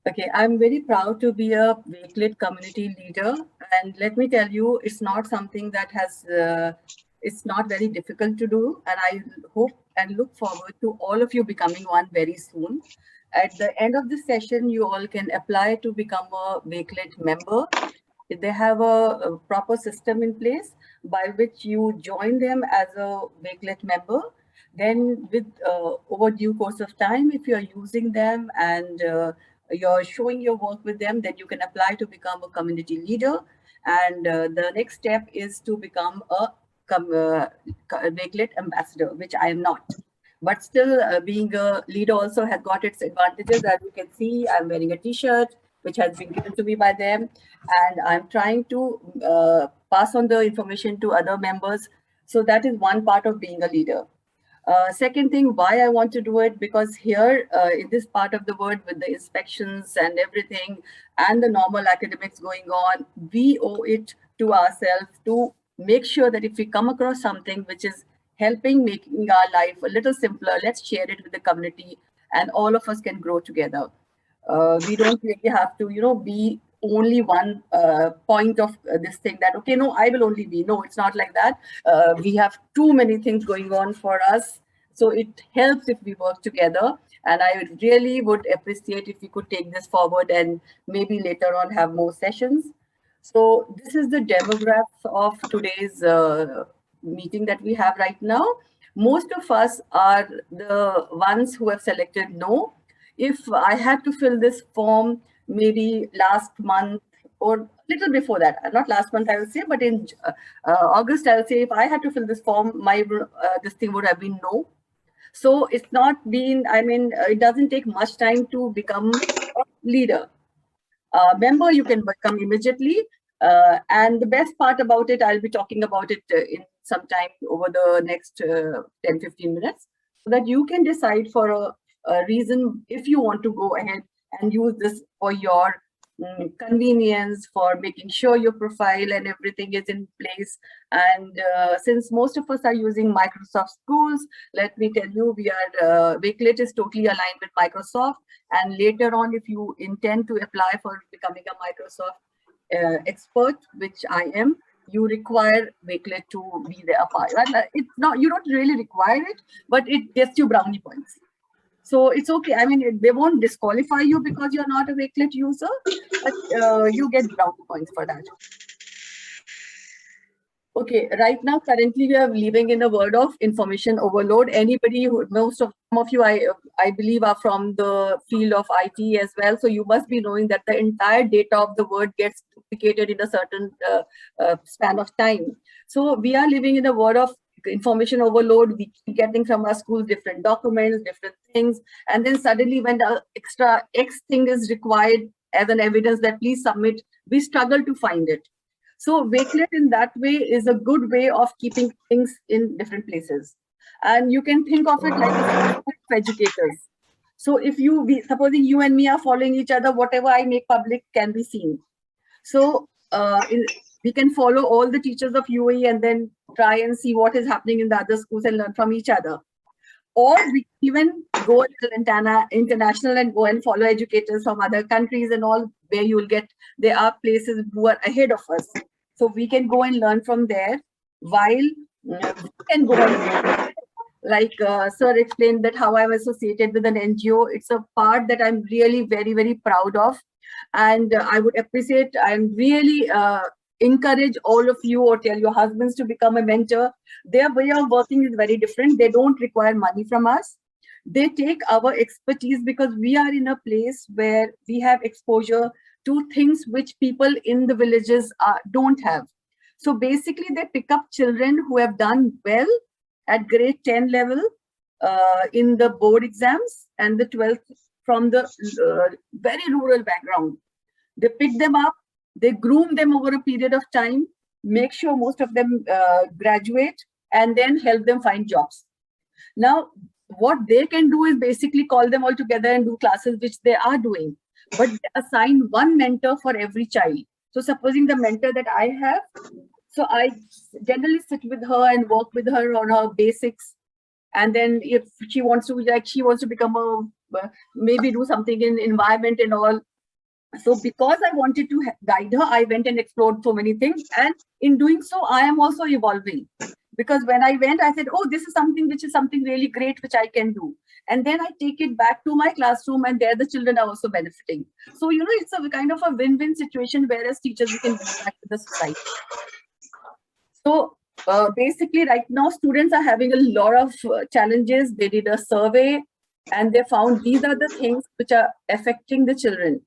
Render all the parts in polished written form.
Okay, I'm very proud to be a Wakelet community leader, and let me tell you, it's not something that it's not very difficult to do, and I hope and look forward to all of you becoming one very soon. At the end of this session, you all can apply to become a Wakelet member. They have a proper system in place by which you join them as a Wakelet member. Then with over due course of time, if you're using them and you're showing your work with them, then you can apply to become a community leader. And the next step is to become a Wakelet ambassador, which I am not. But still, being a leader also has got its advantages. As you can see, I'm wearing a t-shirt which has been given to me by them, and I'm trying to pass on the information to other members. So that is one part of being a leader. Second thing, why I want to do it, because here in this part of the world with the inspections and everything and the normal academics going on, we owe it to ourselves to make sure that if we come across something which is helping making our life a little simpler, let's share it with the community and all of us can grow together. We don't really have to, be only one point of this thing that, okay, no, I will only be. No, it's not like that. We have too many things going on for us. So it helps if we work together. And I really would appreciate if we could take this forward and maybe later on have more sessions. So this is the demographics of today's meeting that we have right now. Most of us are the ones who have selected no. If I had to fill this form maybe last month or little before that, not last month I will say, but in August I will say, if I had to fill this form, my this thing would have been no. So it's not been, it doesn't take much time to become a leader. Member, you can become immediately. And the best part about it, I'll be talking about it in some time over the next 10-15 minutes, so that you can decide for a reason if you want to go ahead and use this for your convenience, for making sure your profile and everything is in place. And since most of us are using Microsoft Schools, let me tell you, Wakelet is totally aligned with Microsoft. And later on, if you intend to apply for becoming a Microsoft expert, which I am, you require Wakelet to be there. It's not, you don't really require it, but it gets you brownie points. So it's okay. They won't disqualify you because you're not a Wakelet user, but you get brownie points for that. Okay, right now, currently we are living in a world of information overload. Anybody who, some of you, I believe, are from the field of IT as well. So you must be knowing that the entire data of the world gets duplicated in a certain span of time. So we are living in a world of information overload. We keep getting from our schools different documents, different things, and then suddenly when the extra X thing is required as an evidence that please submit, we struggle to find it. So Wakelet in that way is a good way of keeping things in different places. And you can think of it like a Facebook for educators. So if supposing you and me are following each other, whatever I make public can be seen. So we can follow all the teachers of UAE and then try and see what is happening in the other schools and learn from each other. Or we even go international and go and follow educators from other countries and all, where you will get, there are places who are ahead of us. So we can go and learn from there, while we can go and, like sir explained that how I'm associated with an NGO. It's a part that I'm really very, very proud of. And I would appreciate and really encourage all of you, or tell your husbands to become a mentor. Their way of working is very different. They don't require money from us. They take our expertise because we are in a place where we have exposure to things which people in the villages don't have. So basically, they pick up children who have done well at grade 10 level in the board exams and the 12th from the very rural background. They pick them up, they groom them over a period of time, make sure most of them graduate, and then help them find jobs. Now, what they can do is basically call them all together and do classes, which they are doing, but they assign one mentor for every child. So supposing the mentor that I have, so I generally sit with her and work with her on her basics. And then if she wants to, become maybe do something in environment and all, So because I wanted to guide her, I went and explored so many things. And in doing so, I am also evolving. Because when I went, I said, oh, this is something which is something really great, which I can do. And then I take it back to my classroom, and there the children are also benefiting. So, it's a kind of a win-win situation, whereas teachers, we can give back to the society. So basically, right now, students are having a lot of challenges. They did a survey, and they found these are the things which are affecting the children.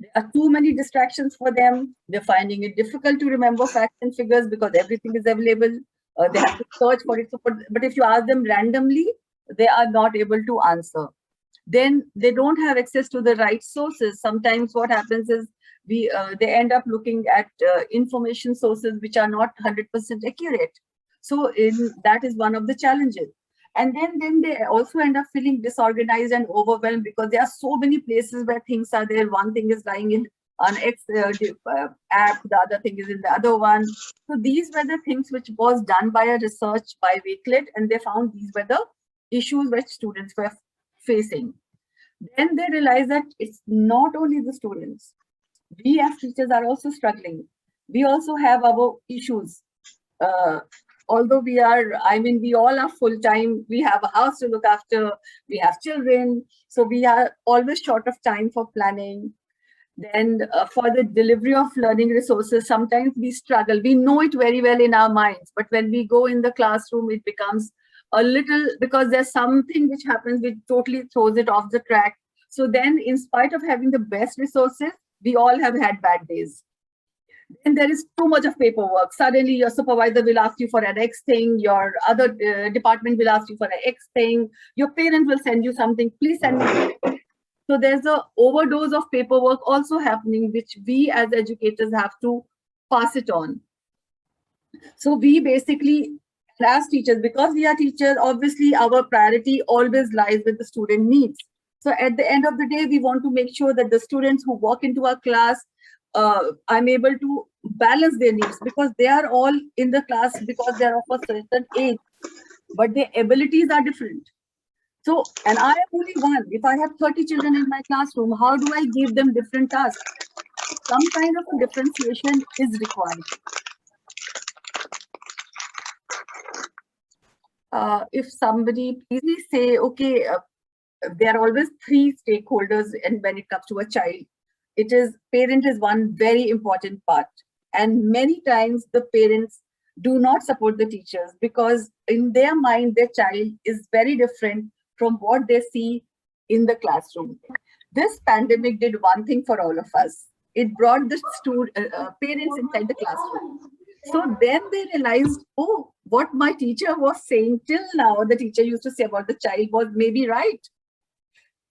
There are too many distractions for them. They're finding it difficult to remember facts and figures because everything is available. They have to search for it. But if you ask them randomly, they are not able to answer. Then they don't have access to the right sources. Sometimes what happens is they end up looking at information sources which are not 100% accurate. So that is one of the challenges. And then they also end up feeling disorganized and overwhelmed because there are so many places where things are there. One thing is lying in an X app, the other thing is in the other one. So these were the things which was done by a research by Wakelet, and they found these were the issues which students were facing. Then they realized that it's not only the students. We as teachers are also struggling. We also have our issues. Although we all are full time, we have a house to look after, we have children, so we are always short of time for planning. Then for the delivery of learning resources, sometimes we struggle. We know it very well in our minds, but when we go in the classroom, it becomes a little, because there's something which happens which totally throws it off the track. So then, in spite of having the best resources, we all have had bad days. Then there is too much of paperwork. Suddenly your supervisor will ask you for an X thing, your other department will ask you for an X thing, your parent will send you something, please send me. So there's a overdose of paperwork also happening, which we as educators have to pass it on. So we basically, as teachers, because we are teachers, obviously our priority always lies with the student needs. So at the end of the day, we want to make sure that the students who walk into our class, I'm able to balance their needs, because they are all in the class because they're of a certain age, but their abilities are different. So, and I am only one. If I have 30 children in my classroom, how do I give them different tasks? Some kind of a differentiation is required. If somebody, please say, okay, there are always three stakeholders, and when it comes to a child, it is parent is one very important part. And many times the parents do not support the teachers because in their mind, their child is very different from what they see in the classroom. This pandemic did one thing for all of us. It brought the parents inside the classroom. So then they realized, oh, what my teacher was saying till now, the teacher used to say about the child was maybe right.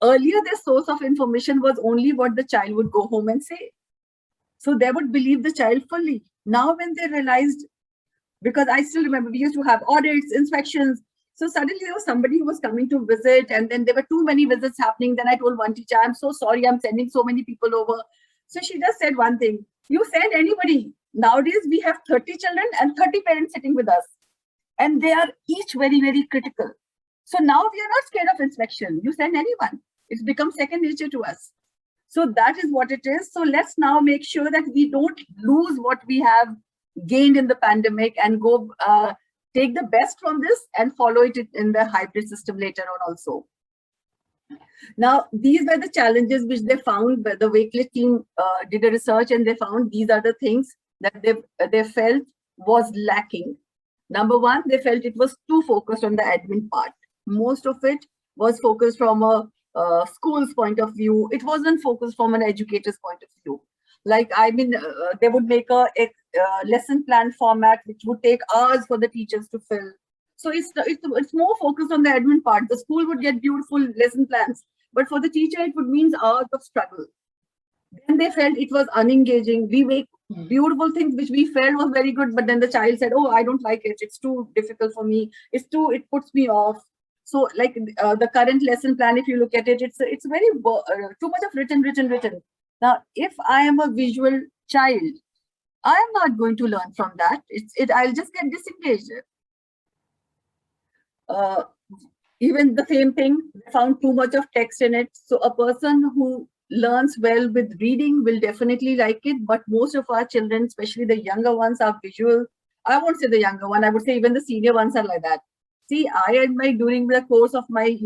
Earlier, their source of information was only what the child would go home and say. So they would believe the child fully. Now, when they realized, because I still remember we used to have audits, inspections. So suddenly there was somebody who was coming to visit, and then there were too many visits happening. Then I told one teacher, I'm so sorry, I'm sending so many people over. So she just said one thing, you send anybody. Nowadays, we have 30 children and 30 parents sitting with us. And they are each very, very critical. So now we are not scared of inspection. You send anyone. It's become second nature to us. So that is what it is. So let's now make sure that we don't lose what we have gained in the pandemic and go take the best from this and follow it in the hybrid system later on also. Now, these were the challenges which they found, where the Wakelet team did a research, and they found these are the things that they felt was lacking. Number one, they felt it was too focused on the admin part. Most of it was focused from a school's point of view. It wasn't focused from an educator's point of view. Like, they would make a lesson plan format, which would take hours for the teachers to fill. So it's more focused on the admin part. The school would get beautiful lesson plans, but for the teacher, it would mean hours of struggle. Then they felt it was unengaging. We make beautiful things which we felt was very good, but then the child said, oh, I don't like it. It's too difficult for me. It puts me off. So like the current lesson plan, if you look at it, it's very too much of written. Now, if I am a visual child, I am not going to learn from that. I'll just get disengaged. Even the same thing, they found too much of text in it. So a person who learns well with reading will definitely like it, but most of our children, especially the younger ones, are visual. I won't say the younger one, I would say even the senior ones are like that. See, during the course of my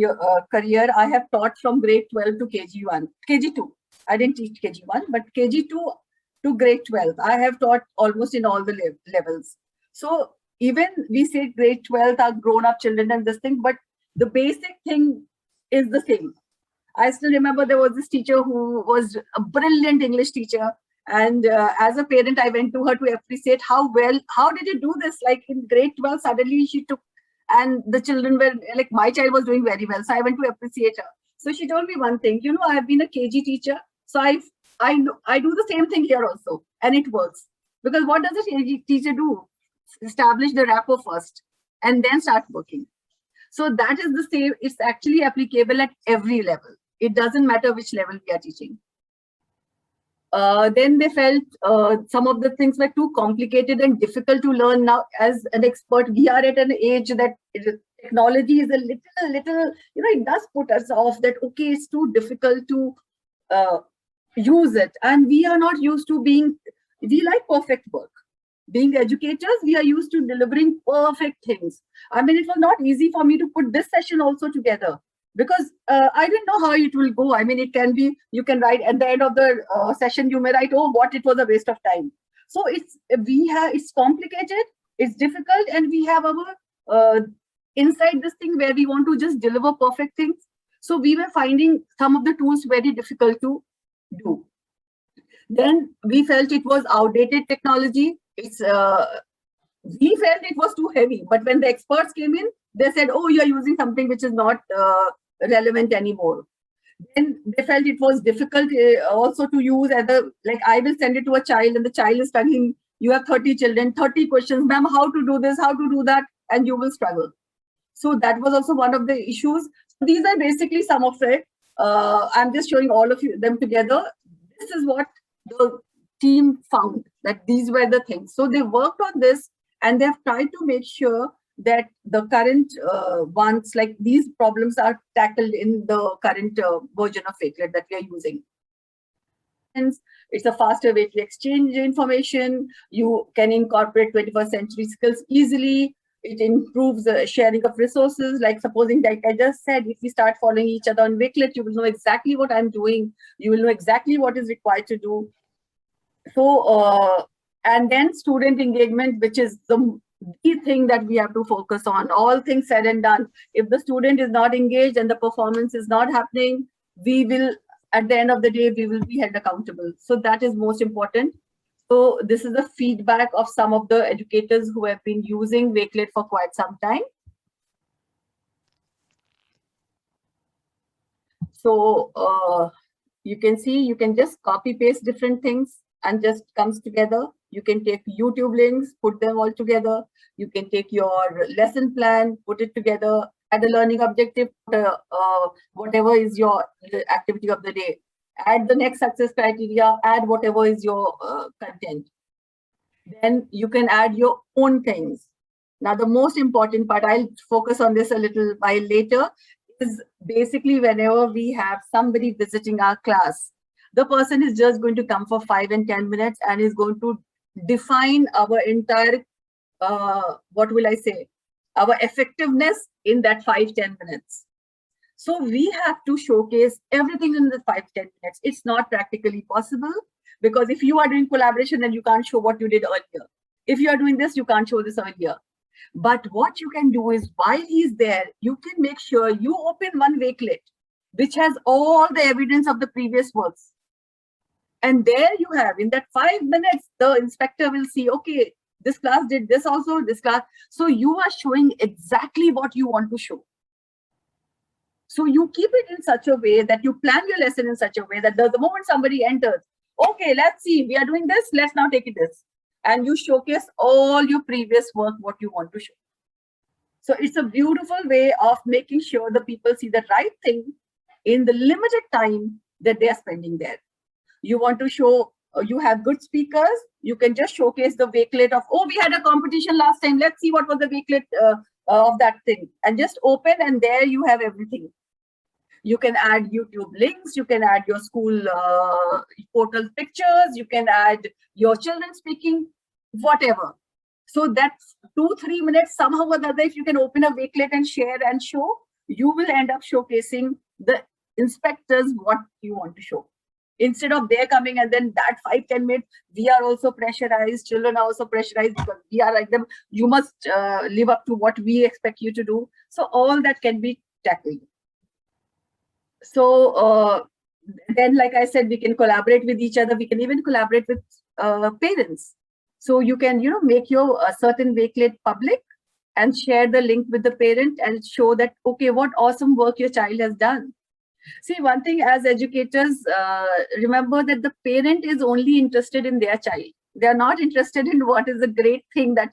career, I have taught from grade 12 to KG1, KG2. I didn't teach KG1, but KG2 to grade 12. I have taught almost in all the levels. So even we say grade 12 are grown up children and this thing, but the basic thing is the same. I still remember there was this teacher who was a brilliant English teacher. And as a parent, I went to her to appreciate how did you do this? Like in grade 12, suddenly she took, and the children were like, my child was doing very well. So I went to appreciate her. So she told me one thing, I have been a KG teacher. So I do the same thing here also. And it works. Because what does a KG teacher do? Establish the rapport first and then start working. So that is the same. It's actually applicable at every level. It doesn't matter which level we are teaching. Then they felt some of the things were too complicated and difficult to learn. Now, as an expert, we are at an age that technology is a little, it does put us off that, okay, it's too difficult to use it. And we are not used to we like perfect work. Being educators, we are used to delivering perfect things. I mean, it was not easy for me to put this session also together because I didn't know how it will go. I mean, it can be, you can write at the end of the session, you may write, oh, what, it was a waste of time. So it's complicated, it's difficult, and we have our inside this thing where we want to just deliver perfect things. So we were finding some of the tools very difficult to do. Then we felt it was outdated technology. We felt it was too heavy, but when the experts came in, they said, oh, you're using something which is not relevant anymore. Then they felt it was difficult also to use like I will send it to a child and the child is studying, you have 30 children, 30 questions, ma'am, how to do this, how to do that, and you will struggle. So that was also one of the issues. These are basically some of it. I'm just showing all of them together. This is what the team found, that these were the things. So they worked on this and they've tried to make sure that the current ones, like these problems, are tackled in the current version of Wakelet that we are using. It's a faster way to exchange information. You can incorporate 21st century skills easily. It improves the sharing of resources. Like supposing, like I just said, if we start following each other on Wakelet, you will know exactly what I'm doing. You will know exactly what is required to do. So, and then student engagement, which is the key thing that we have to focus on. All things said and done, if the student is not engaged and the performance is not happening, we will, at the end of the day, we will be held accountable. So that is most important. So this is the feedback of some of the educators who have been using Wakelet for quite some time. So you can see, you can just copy paste different things and just comes together. You can take YouTube links, put them all together. You can take your lesson plan, put it together, add a learning objective, whatever is your activity of the day. Add the next success criteria, add whatever is your content. Then you can add your own things. Now, the most important part, I'll focus on this a little while later, is basically whenever we have somebody visiting our class, the person is just going to come for 5 and 10 minutes and is going to define our entire, what will I say, our effectiveness in that 5-10 minutes. So we have to showcase everything in the 5-10 minutes. It's not practically possible because if you are doing collaboration, then you can't show what you did earlier. If you are doing this, you can't show this earlier. But what you can do is while he's there, you can make sure you open one Wakelet, which has all the evidence of the previous works. And there you have, in that 5 minutes, the inspector will see, okay, this class did this also, this class. So you are showing exactly what you want to show. So you keep it in such a way that you plan your lesson in such a way that the moment somebody enters, okay, let's see, we are doing this, let's now take it this. And you showcase all your previous work, what you want to show. So it's a beautiful way of making sure the people see the right thing in the limited time that they are spending there. You want to show, you have good speakers, you can just showcase the Wakelet of, oh, we had a competition last time, let's see what was the Wakelet of that thing. And just open and there you have everything. You can add YouTube links, you can add your school portal pictures, you can add your children speaking, whatever. So that's 2-3 minutes, somehow or other, if you can open a Wakelet and share and show, you will end up showcasing the inspectors what you want to show. Instead of their coming and then that 5-10 minutes, we are also pressurized, children are also pressurized because we are like them, you must live up to what we expect you to do. So all that can be tackled. So then, like I said, we can collaborate with each other. We can even collaborate with parents. So you can, make your certain Wakelet public and share the link with the parent and show that, okay, what awesome work your child has done. See, one thing as educators, remember that the parent is only interested in their child. They are not interested in what is the great thing that,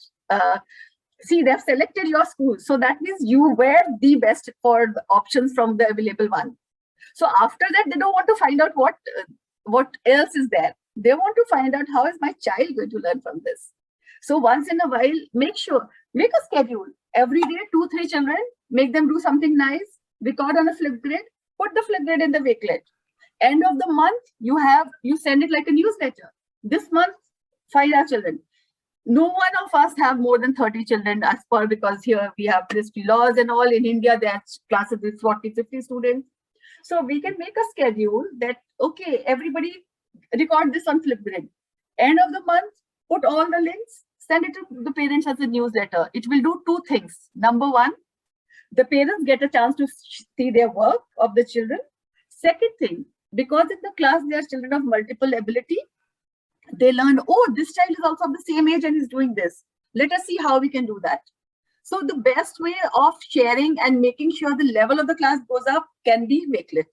see, they've selected your school. So that means you were the best for the options from the available one. So after that, they don't want to find out what else is there. They want to find out how is my child going to learn from this. So once in a while, make a schedule. Every day, 2-3 children, make them do something nice, record on a Flipgrid, put the Flipgrid in the Wakelet. End of the month, you send it like a newsletter. This month, 5 are children. No one of us have more than 30 children as per, because here we have ministry laws and all. In India, there are classes with 40-50 students. So we can make a schedule that, okay, everybody record this on Flipgrid. End of the month, put all the links, send it to the parents as a newsletter. It will do 2 things. Number one, the parents get a chance to see their work of the children. Second thing, because in the class there are children of multiple ability, they learn, oh, this child is also of the same age and is doing this. Let us see how we can do that. So the best way of sharing and making sure the level of the class goes up can be Wakelet.